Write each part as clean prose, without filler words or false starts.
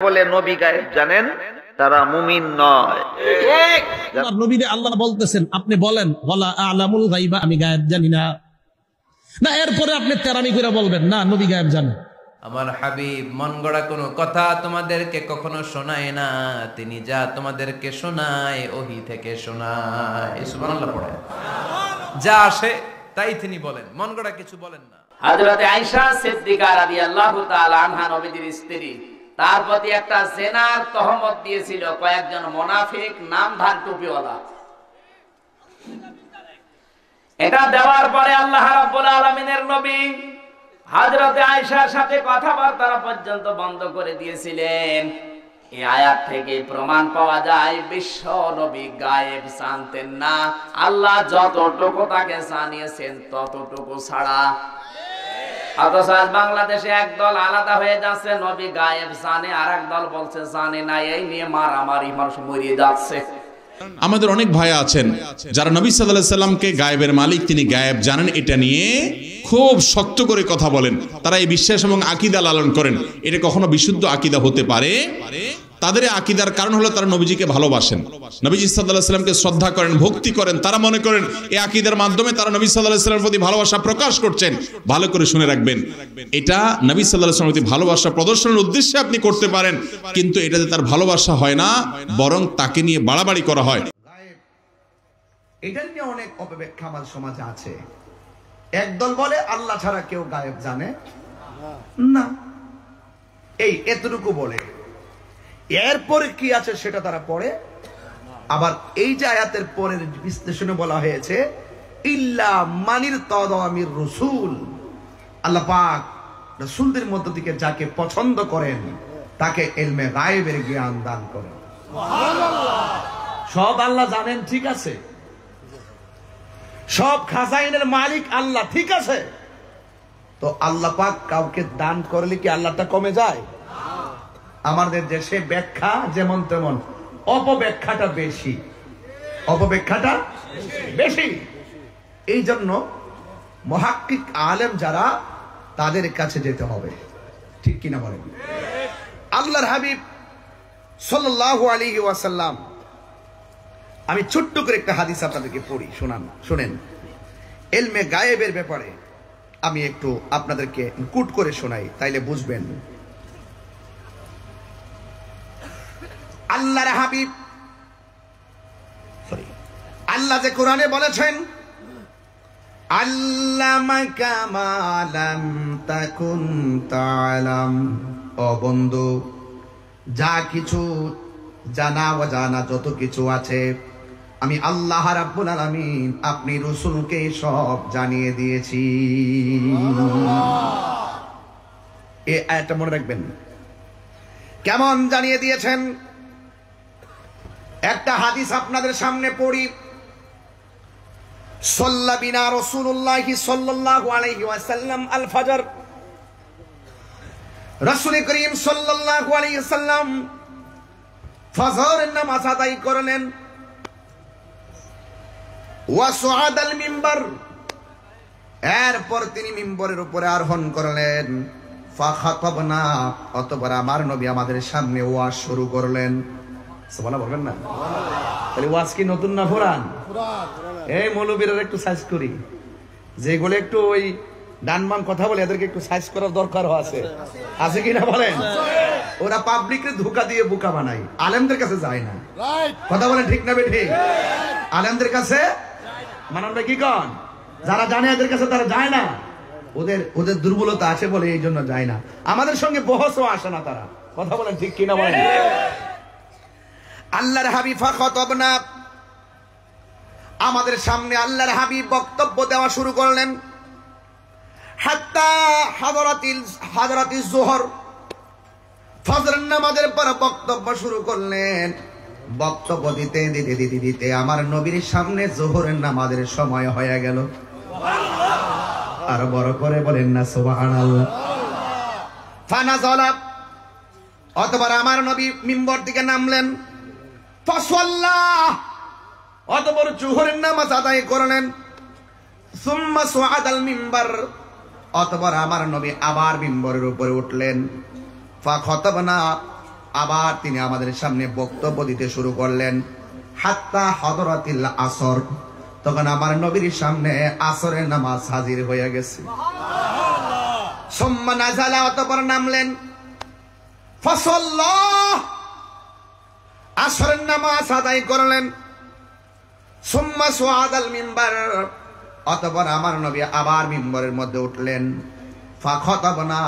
বলে নবী গায়েব জানেন, তারা মুমিন নয়। নবীরে আল্লাহ বলতেছেন আপনি বলেন ওয়ালা আ'লামুল গায়বা, আমি গায়েব জানি না। না এরপরে আপনি তেরামি করে বলবেন না নবী গায়েব জানেন। আমার হাবিব মন গড়া কোনো কথা তোমাদেরকে কখনো শোনায় না, তিনি যা তোমাদেরকে শোনায় ওহী থেকে শোনায়। সুবহানাল্লাহ পড়ে, যা আসে তাই তিনি বলেন, মন গড়া কিছু বলেন না। হযরত আয়েশা সিদ্দিকা রাদিয়াল্লাহু তাআলা আনহা নবীর স্ত্রী, তার প্রতি একটা জেনার তহমত দিয়েছিল কয়েকজন মুনাফিক নামধার টুপিওয়ালা। এটা দেওয়ার পরে আল্লাহ রাব্বুল আলামিনের নবী হযরত আয়েশার সাথে কথাবার্তা পর্যন্ত বন্ধ করে দিয়েছিলেন। এই আয়াত থেকে প্রমাণ পাওয়া যায় বিশ্ব নবী গায়েব জানতেন না, আল্লাহ যতটুকু তাকে জানিয়েছেন ততটুকু ছাড়া। অথচ আজ বাংলাদেশে একদল আলাদা হয়ে যাচ্ছে, নবী গায়েব জানে, আর একদল বলছে জানে না। এই নিয়ে মারামারি, মানুষ মরিয়ে যাচ্ছে। আমাদের অনেক ভাই আছেন যারা নবী সাল্লাল্লাহু আলাইহি সাল্লামকে গায়েবের মালিক, তিনি গায়েব জানেন এটা নিয়ে খুব শক্ত করে কথা বলেন। তারা এই বিশ্বাস এবং আকীদা লালন করেন। এটা কখনো বিশুদ্ধ আকীদা হতে পারে? তাদের আকীদার কারণ হলো তারা নবীজিকে ভালোবাসেন, নবীজি সাল্লাল্লাহু আলাইহি সাল্লামকে শ্রদ্ধা করেন, ভক্তি করেন। তারা মনে করেন এই আকীদার মাধ্যমে তারা নবী সাল্লাল্লাহু আলাইহি সাল্লামের প্রতি ভালোবাসা প্রকাশ করছেন। ভালো করে শুনে রাখবেন, এটা নবী সাল্লাল্লাহু আলাইহি সাল্লামের প্রতি ভালোবাসা প্রদর্শনের উদ্দেশ্যে আপনি করতে পারেন, কিন্তু এটাতে তার ভালোবাসা হয় না, বরং তাকে নিয়ে বাড়াবাড়ি করা হয়। এটা নিয়ে অনেক অপব্যাখ্যা আমার সমাজে আছে। একদল বলে আল্লাহ ছাড়া কেউ গায়েব জানে না, এই এতটুকু বলে। এরপরে কি আছে সেটা তারা পড়ে। আবার এই যে আয়াতের পরের বিশ্লেষণে বলা হয়েছে ইল্লা মানির তাদামির রাসূল, আল্লাহ পাক রাসূলদের মধ্য থেকে যাকে পছন্দ করেন তাকে ইলমে গায়েবের জ্ঞান দান করেন। সুবহানাল্লাহ। সব আল্লাহ জানেন, ঠিক আছে, সব খাজাইনের মালিক আল্লাহ, ঠিক আছে, তো আল্লাহ পাক কাউকে দান করলে কি আল্লাহটা কমে যায়? আমাদের দেশে ব্যাখ্যা যেমন তেমন, অপব্যাখ্যাটা বেশি, অপব্যাখ্যাটা বেশি। এই জন্য মুহাক্কিক আলেম যারা, তাদের কাছে যেতে হবে, ঠিক কিনা বলেন? আল্লাহর হাবিব সাল্লাল্লাহু আলাইহি ওয়াসাল্লাম, আমি ছোট্ট করে একটা হাদিস আপনাদেরকে পড়ি, শুনেন। ইলমে গায়েবের ব্যাপারে আমি একটু আপনাদেরকে কুট করে শোনাই, তাইলে বুঝবেন। আল্লাহর হাবিব, আল্লাহ যে কোরআনে বলেছেন আল্লামাকা মা লাম তাকুন তা'লাম, ও বন্ধু যা কিছু জানা অজানা যত কিছু আছে আমি আল্লাহ রাব্বুল আলামিন আপনি রাসূলকে সব জানিয়ে দিয়েছি। এই আয়াতটা মনে রাখবেন, কেমন জানিয়ে দিয়েছেন। একটা হাদিস আপনাদের সামনে পড়ি। সাল্লা বিনা রাসূলুল্লাহ সাল্লাল্লাহু আলাইহি ওয়াসাল্লাম আল ফজর, রাসূল করিম সাল্লাল্লাহু আলাইহি ওয়াসাল্লাম ফজরের নামাজ আদায় করলেন। ওয়া সুআদাল মিম্বার, এরপর তিনি মিম্বরের উপরে আরোহণ করলেন। ফাখাতাবনা, অতঃপর আমার নবী আমাদের সামনে ওয়াজ শুরু করলেন। সুবহানাল্লাহ বলবেন না? তাহলে ওয়াজ কি নতুন না পুরান? এই মৌলবীরা একটু সাইজ করি, যেগুলো একটু ওই ডানবাম কথা বলে এদেরকে একটু সাইজ করার দরকার আছে, আছে কিনা বলেন? ওরা পাবলিককে ধোঁকা দিয়ে বোকা বানায়, আলেমদের কাছে যায় না। কথা বলেন ঠিক না বেঠিক? আলেমদের কাছে মানবরা কি কন, যারা জানে এদের কাছে তারা যায় না। ওদের দুর্বলতা আছে বলে এই জন্য যায় না। আমাদের সঙ্গে বহসও আসে না তারা। কথা বলেন ঠিক কিনা বলেন? আল্লাহর হাবিব ফাখাতাবনা, আমাদের সামনে আল্লাহর হাবিব বক্তব্য দেওয়া শুরু করলেন। হাত্তা হাদরাতিল যোহর, ফজরের নামাজের পর বক্তব্য শুরু করলেন। বক্তব্য দিতে দিতে দিতে দিতে আমার নবীর সামনে যোহরের নামাজের সময় হয়ে গেল। আর বড় করে বলেন না সুবহানাল্লাহ। ফানাযালা, অতঃপর আমার নবী মিম্বর থেকে নামলেন। ফাসাল্লাহ, অতঃপর যোহরের নামাজ আদায় করলেন। সুম্মা সুআদাল মিম্বার, অতঃপর আমার নবী আবার মিম্বরের উপরে উঠলেন। ফাখাতাবনা, আবার তিনি আমাদের সামনে বক্তব্য দিতে শুরু করলেন। হাত্তা হযরাতিল আসর, তখন আমার নবীর সামনে আসরের নামাজ হাজির হয়ে গেছে। সুম্মা নাযালা, অতঃপর নামলেন। ফাসাল্লাহ, আসরের নামাজ আদায় করলেন। সুম্মা সুআদাল মিম্বার, অতঃপর আমার নবী আবার মিম্বরের মধ্যে উঠলেন। ফাখাতাবনা,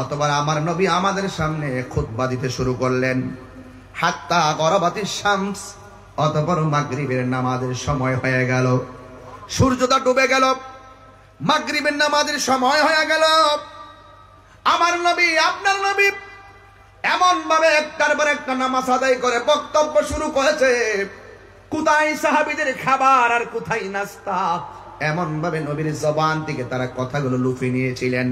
অতঃপর আমার নবী আমাদের সামনে খুতবা দিতে শুরু করলেন। হাত্তা গরাবাতিশ শামস, অতঃপর মাগরিবের নামাজের সময় হয়ে গেল। সূর্যটা ডুবে গেল, মাগরিবের নামাজের সময় হয়ে গেল। আমার নবী, আপনার নবী এমন ভাবে একটার পর একটা নামাজ আদায় করে বক্তব্য শুরু করেছে, কোথায় সাহাবীদের খাবার আর কোথায় নাস্তা, এমন ভাবে নবীর জবান থেকে তারা কথাগুলো লুফে নিয়েছিলেন।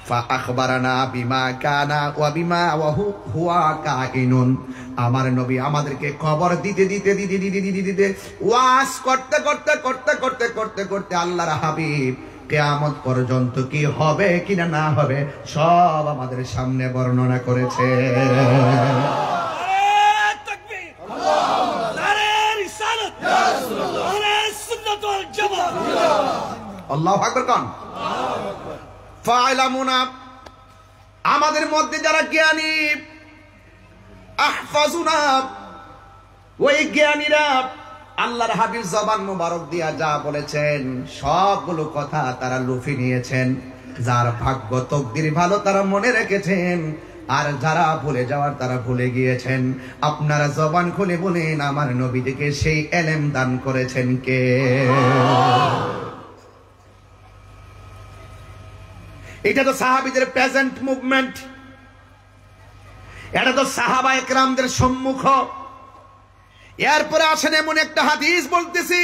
ফাআখবারানা বিমা কানা ওয়া বিমা হুয়া কাইনুন, আমার নবী আমাদেরকে খবর দিতে দিতে দিতে দিতে দিতে দিতে ওয়াজ করতে করতে করতে করতে করতে করতে আল্লাহর হাবিব কিয়ামত পর্যন্ত কি হবে কিনা না হবে সব আমাদের সামনে বর্ণনা করেছে। আল্লাহু আকবার কোন। ফাইলামুনা, আমাদের মধ্যে যারা জ্ঞানী, আহফাজুনা, ওই জ্ঞানীরা আল্লাহর হাবিব জবান মুবারক দিয়া যা বলেছেন সবগুলো কথা তারা লুফে নিয়েছেন। যার ভাগ্য তকদির ভালো তারা মনে রেখেছেন, আর যারা ভুলে যাওয়ার তারা ভুলে গিয়েছেন। আপনারা জবান খুলে বলেন আমার নবীজিকে সেই এলেম দান করেছেন কে? এটা তো সাহাবীদের প্রেজেন্ট মুভমেন্ট, এটা তো সাহাবা একরামদের সম্মুখ। এরপরে আসেন এমন একটা হাদিস বলতেছি,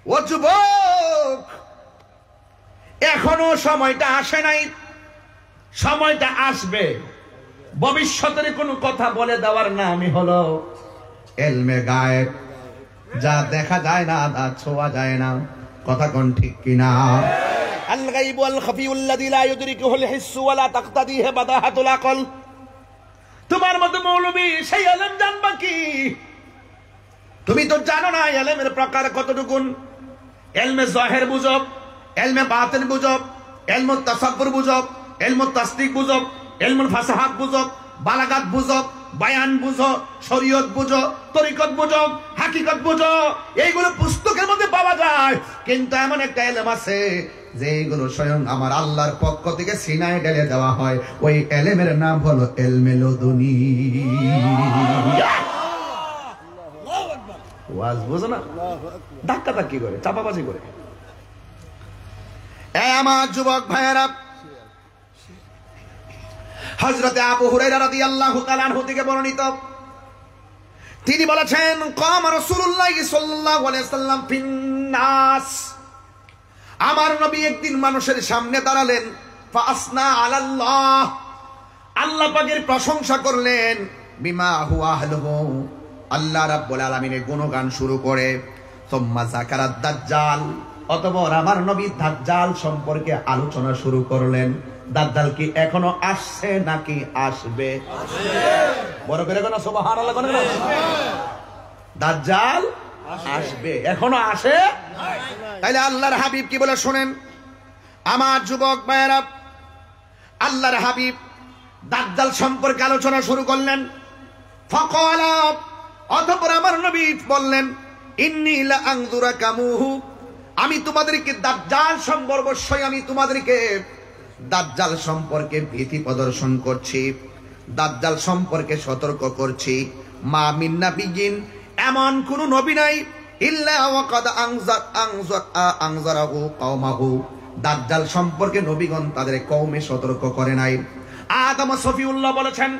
ও যুবক, এখনো সময়টা আসে নাই, সময়টা আসবে। ভবিষ্যতের কোনো কথা বলে দেওয়ার নামই হলো ইলমে গায়েব, যা দেখা যায় না, তা ছোঁয়া যায় না। কথা কোন ঠিক কিনা? আল গায়ব ওয়াল খাফিউল্লাযী লা ইউদরিকুহুল হিসসু ওয়া লা তাকতাদিহি বাদাহাতুল আকল। তোমার মতো মৌলবী সেই ইলম জানবা কি? তুমি তো জানো না ইলমের প্রকার কতটুকুন। ইলমে যাহির বুঝো, ইলমে বাতিন বুঝো, ইলমুত তাসাব্বুর বুঝো, ইলমুত তাসদিক বুঝো, ইলমুল ফাসাহাত বুঝো, বালাগাত বুঝো, বায়ান বুঝো, শরীয়ত বুঝো, তরিকত বুঝো, হাকিকত বুঝো, এইগুলো পুস্তকের মধ্যে পাওয়া যায়। কিন্তু এমন একটা ইলম আছে যেগুলো স্বয়ং আমার আল্লাহর পক্ষ থেকে সিনায় ঢেলে দেওয়া হয়। ওই ইলমের নাম হলো ইলমে লদুনী। ওয়াজ বুঝো না, ধাক্কা ধাক্কি করে, চাপাবাজি করে। আমার যুবক ভাইয়েরা, হযরতে আবু হুরায়রা রাদিয়াল্লাহু তাআলা আনহু থেকে বর্ণিত, তিনি বলেছেন, কাম রাসূলুল্লাহ সাল্লাল্লাহু আলাইহি ওয়াসাল্লাম ফিন নাস, আমার নবী একদিন মানুষের সামনে দাঁড়ালেন। ফাসনা আলাল্লাহ, আল্লাহ পাকের প্রশংসা করলেন। বিমা হুয়া আহলুহু, আল্লাহ রাব্বুল আলামিনের গুণগান শুরু করে। সুম্মা যাকারাত দাজ্জাল, অতঃপর আমার নবী দাজ্জাল সম্পর্কে আলোচনা শুরু করলেন। দাজ্জাল কি এখনো আসছে নাকি আসবে? বড় করে কোন সুবহানাল্লাহ কোন? দাজ্জাল আসবে, এখনো আসে। তাইলে আল্লাহর হাবিব কি বলে শুনেন আমার যুবক ভাইয়েরা। আল্লাহর হাবিব দাজ্জাল সম্পর্কে আলোচনা শুরু করলেন। ফাকালা, অতঃপর আমার নবী বললেন, ইন্নী লা আনজুরা কামুহু, আমি তোমাদেরকে দাজ্জাল সম্পর্কে, অবশ্যই আমি তোমাদেরকে দাজ্জাল সম্পর্কে ভীতি প্রদর্শন করছি, দাজ্জাল সম্পর্কে সতর্ক করছি। মা মিন নাবিয়্যিন, এমন কোন নবী নাই, ইল্লা ওয়াকাদ আনজারাহু কওমাহু, দাজ্জাল সম্পর্কে নবীগণ তাদের কওমে সতর্ক করে নাই। আদম সফিউল্লাহ বলেছেন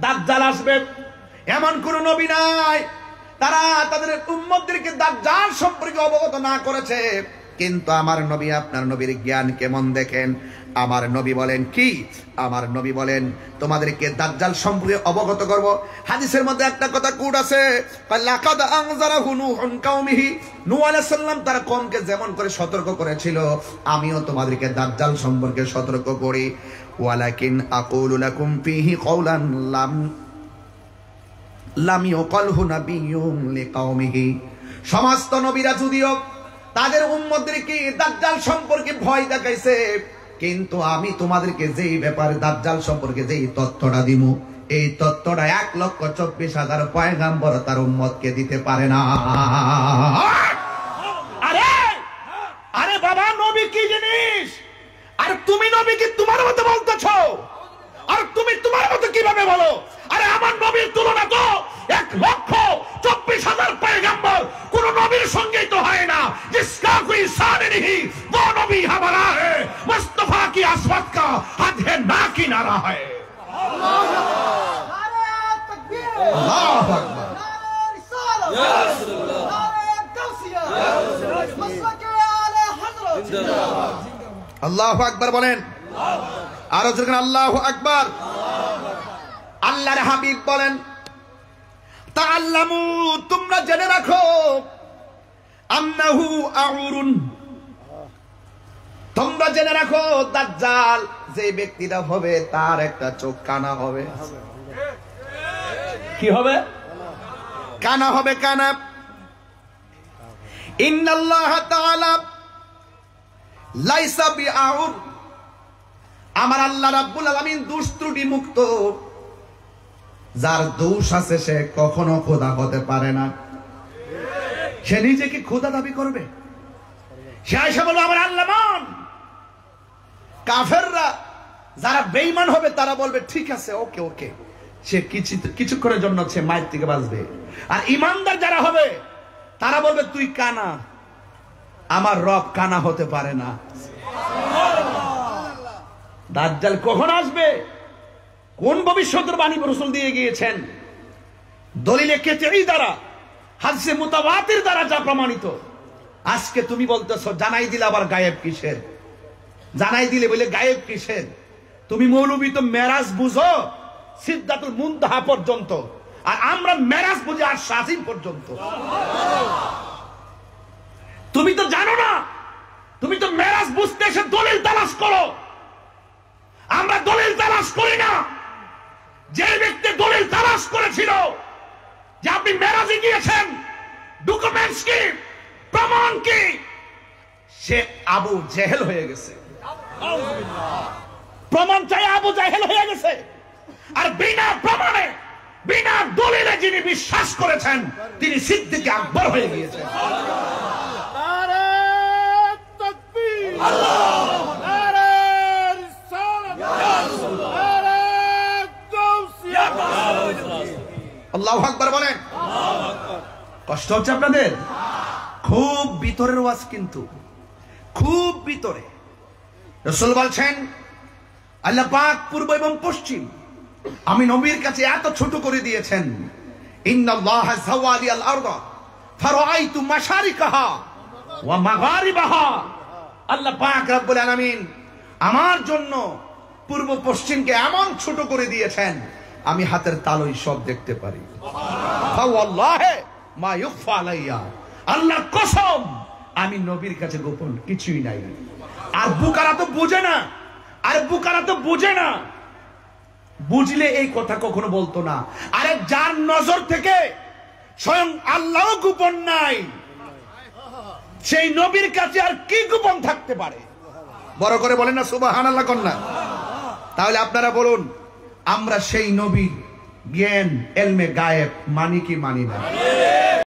দাজ্জাল আসবে, এমন কোন নবী নাই তারা তাদের উম্মতদেরকে দাজ্জাল সম্পর্কে অবগত না করেছে। কিন্তু আমার নবী আপনার নবীর জ্ঞান কেমন দেখেন। আমার নবী বলেন কি? আমার নবী বলেন তোমাদেরকে দাজ্জাল সম্পর্কে অবগত করব। হাদিসের মধ্যে একটা কথা কোট আছে, লাকাদ আনজারাহু নূহুন কাওমিহি, নূহ আলাইহিস সালাম তার কওমকে যেমন করে সতর্ক করেছিল, আমিও তোমাদেরকে দাজ্জাল সম্পর্কে সতর্ক করি। ওয়ালাকিন আকুলু লাকুম ফীহি কাওলান লাম ইয়াকালহু নাবিয়্যুন লিকাওমিহি। সমস্ত নবীরা যদিও তাদের উম্মতদেরকে দাজ্জাল সম্পর্কে ভয় দেখাইছে, কিন্তু আমি তোমাদেরকে যেই ব্যাপারে দাজ্জাল সম্পর্কে যেই তথ্যটা দিমু, এই তথ্যটা 1,24,000 পয়গাম্বর তার উম্মতকে দিতে পারে না। আরে আরে বাবা, নবী কি জিনিস? আর তুমি নবী কি তোমার মতো বলতেছো? আর তুমি তোমার মতো কিভাবে বলো? আরে আমার নবীর তুলনা তো 1,24,000 পয়গাম্বর কোন নবীর সঙ্গেই তো হয় না। जिसका कोई सान नहीं वो नबी हमारा है, मुस्तफा की आसवत का हद है ना किनारा है। আল্লাহু আকবার। আল্লাহু আকবার বলেন, আরো জোরে আল্লাহু আকবার। আল্লাহর হাবিব বলেন, তাআল্লামু, তোমরা জেনে রাখো, আন্নাহু আউরুন, তোমরা জেনে রাখো দাজ্জাল যে ব্যক্তিটা হবে তার একটা চোখ কানা হবে। কি হবে? কানা হবে, কানা। ইন্নাল্লাহ তাআলা লাইসা বিআউর, আমার আল্লাহ রাব্বুল আলামিন দোষ ত্রুটি মুক্ত। যার দোষ আছে সে কখনো খোদা হতে পারে না। সে নিজেকে খোদা দাবি করবে, সে আয়েশা বলবে আমার আল্লাহ মান। কাফেররা যারা বেঈমান হবে তারা বলবে ঠিক আছে, ওকে ওকে, সে কিছুক্ষণের জন্য সে মায়ের থেকে বাঁচবে। আর ইমানদার যারা হবে তারা বলবে তুই কানা, আমার রব কানা হতে পারে না। দাজ্জাল কখন আসবে? কোন ভবিষ্যতের বাণী রাসূল দিয়ে গিয়েছেন? দলিলে কেতাই দ্বারা, হাদিসে মুতাওয়াতির দ্বারা যা প্রমাণিত। আজকে তুমি বলতেছো জানাই দিলে আবার গায়েব কিসের? জানাই দিলে বলে গায়েব কিসের? তুমি মৌলবী তো মেরাজ বুঝো সিদরাতুল মুনতাহা পর্যন্ত, আর আমরা মেরাজ বুঝি আর শাসিন পর্যন্ত। তুমি তো জানো না, তুমি তো মেরাজ বুঝতে এসে দলিল তালাশ করো। আমরা দলিল তালাশ করি না। যে ব্যক্তি দলিল তালাশ করেছিল যে আপনি মেরাজে গিয়েছেন, ডকুমেন্টস কি, প্রমাণ কি, সে আবু জেহেল হয়ে গেছে। প্রমাণ চাই আবু জেহেল হয়ে গেছে। আর বিনা প্রমাণে, বিনা দলিলে যিনি বিশ্বাস করেছেন তিনি সিদ্দিক আকবর হয়ে গিয়েছেন। আল্লাহু আকবার বলেন। কষ্ট হচ্ছে আপনাদের? খুব ভিতরের ওয়াজ, কিন্তু খুব ভিতরে। রাসূল বলছেন আল্লাহ পাক পূর্ব এবং পশ্চিম আমি নবীর কাছে এত ছোট করে দিয়েছেন। ইন্নাল্লাহা যাওয়ালিয়াল আরদা ফারাআইতু মাশারিকাহা ওয়া মাগারিবাহা। আল্লাহ পাক রব্বুল আলামিন আমার জন্য পূর্ব পশ্চিমকে এমন ছোট করে দিয়েছেন আমি হাতের তালুই সব দেখতে পারি। ফাওয়াল্লাহি মা ইউখফা আলাইয়া, আল্লাহর কসম আমি নবীর কাছে গোপন কিছুই নাই। আর বুকারা তো বুঝে না, আরে বুকারা তো বুঝে না, বুঝলে এই কথা কখনো বলতো না। আরে যার নজর থেকে স্বয়ং আল্লাহ গোপন নাই, সেই নবীর কাছে আর কি গোপন থাকতে পারে? বড় করে বলেন না সুবহানাল্লাহ কন্যা। তাহলে আপনারা বলুন, আমরা সেই নবীর জ্ঞান এলমে গায়েব মানি কি মানি না?